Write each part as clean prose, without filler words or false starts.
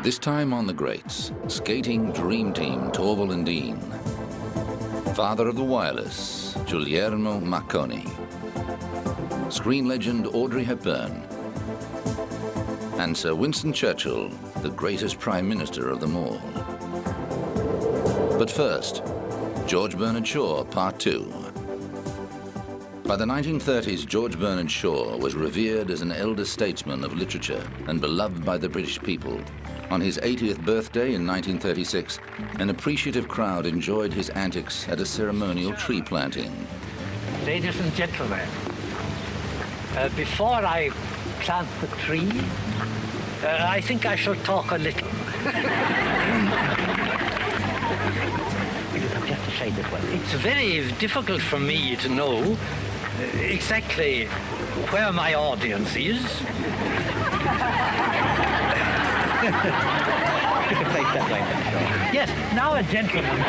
This time on the greats, skating dream team Torval and Dean. Father of the wireless, Guglielmo Marconi. Screen legend Audrey Hepburn. And Sir Winston Churchill, the greatest Prime Minister of them all. But first, George Bernard Shaw, Part 2. By the 1930s, George Bernard Shaw was revered as an elder statesman of literature and beloved by the British people. On his 80th birthday in 1936, an appreciative crowd enjoyed his antics at a ceremonial tree planting. Ladies and gentlemen, before I plant the tree, I think I shall talk a little. Just a shade this way. It's very difficult for me to know exactly where my audience is. You can face that way. Yes, now a gentleman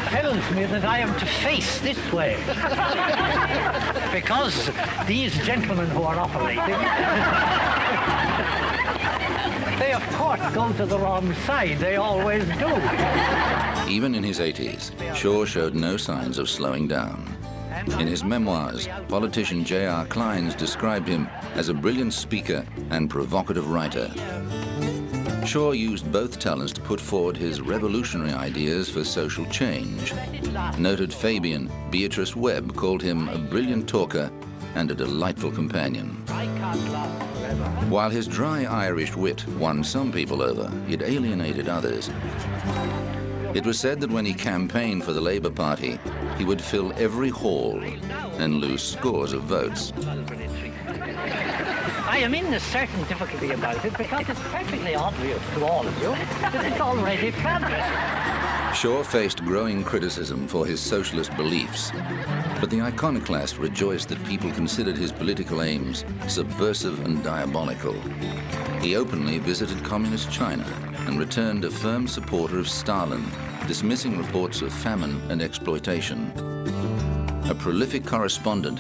tells me that I am to face this way. Because these gentlemen who are operating, they of course go to the wrong side. They always do. Even in his 80s, Shaw showed no signs of slowing down. In his memoirs, politician J.R. Clines described him as a brilliant speaker and provocative writer. Shaw used both talents to put forward his revolutionary ideas for social change. Noted Fabian Beatrice Webb called him a brilliant talker and a delightful companion. While his dry Irish wit won some people over, it alienated others. It was said that when he campaigned for the Labour Party, he would fill every hall and lose scores of votes. I am in a certain difficulty about it because it's perfectly obvious to all of you that it's already planted. Shaw faced growing criticism for his socialist beliefs, but the iconoclast rejoiced that people considered his political aims subversive and diabolical. He openly visited communist China and returned a firm supporter of Stalin, dismissing reports of famine and exploitation. A prolific correspondent,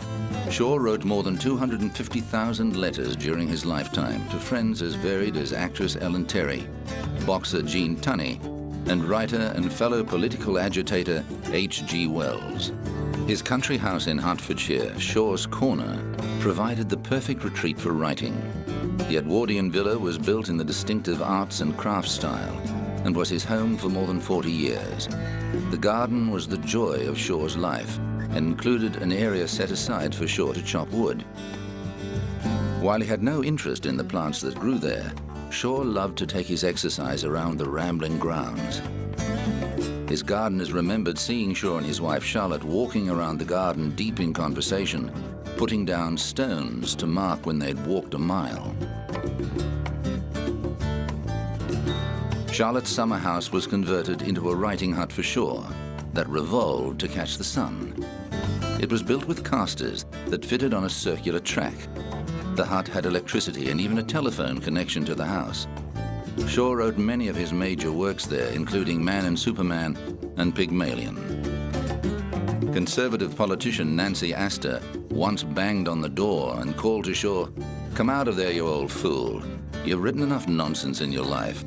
Shaw wrote more than 250,000 letters during his lifetime to friends as varied as actress Ellen Terry, boxer Gene Tunney, and writer and fellow political agitator H.G. Wells. His country house in Hertfordshire, Shaw's Corner, provided the perfect retreat for writing. The Edwardian villa was built in the distinctive arts and crafts style and was his home for more than 40 years. The garden was the joy of Shaw's life and included an area set aside for Shaw to chop wood. While he had no interest in the plants that grew there, Shaw loved to take his exercise around the rambling grounds. His gardeners remembered seeing Shaw and his wife Charlotte walking around the garden deep in conversation, putting down stones to mark when they'd walked a mile. Charlotte's summer house was converted into a writing hut for Shaw that revolved to catch the sun. It was built with casters that fitted on a circular track. The hut had electricity and even a telephone connection to the house. Shaw wrote many of his major works there, including Man and Superman and Pygmalion. Conservative politician Nancy Astor once banged on the door and called to Shaw, "Come out of there, you old fool. You've written enough nonsense in your life."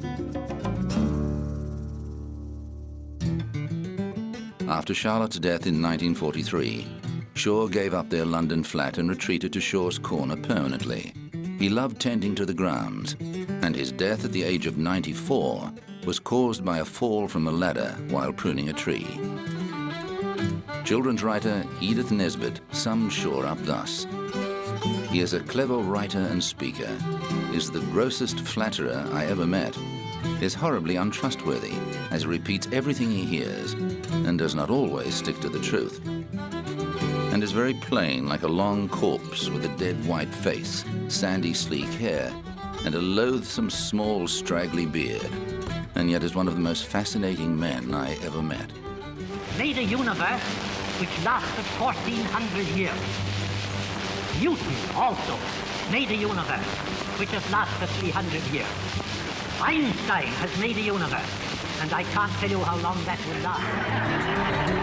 After Charlotte's death in 1943, Shaw gave up their London flat and retreated to Shaw's Corner permanently. He loved tending to the grounds, and his death at the age of 94 was caused by a fall from a ladder while pruning a tree. Children's writer Edith Nesbit summed Shaw up thus: "He is a clever writer and speaker, is the grossest flatterer I ever met, is horribly untrustworthy as he repeats everything he hears and does not always stick to the truth, and is very plain like a long corpse with a dead white face, sandy sleek hair, and a loathsome small straggly beard, and yet is one of the most fascinating men I ever met." Made a universe which lasted 1400 years. Newton also made a universe which has lasted 300 years. Einstein has made a universe, and I can't tell you how long that will last.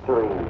3,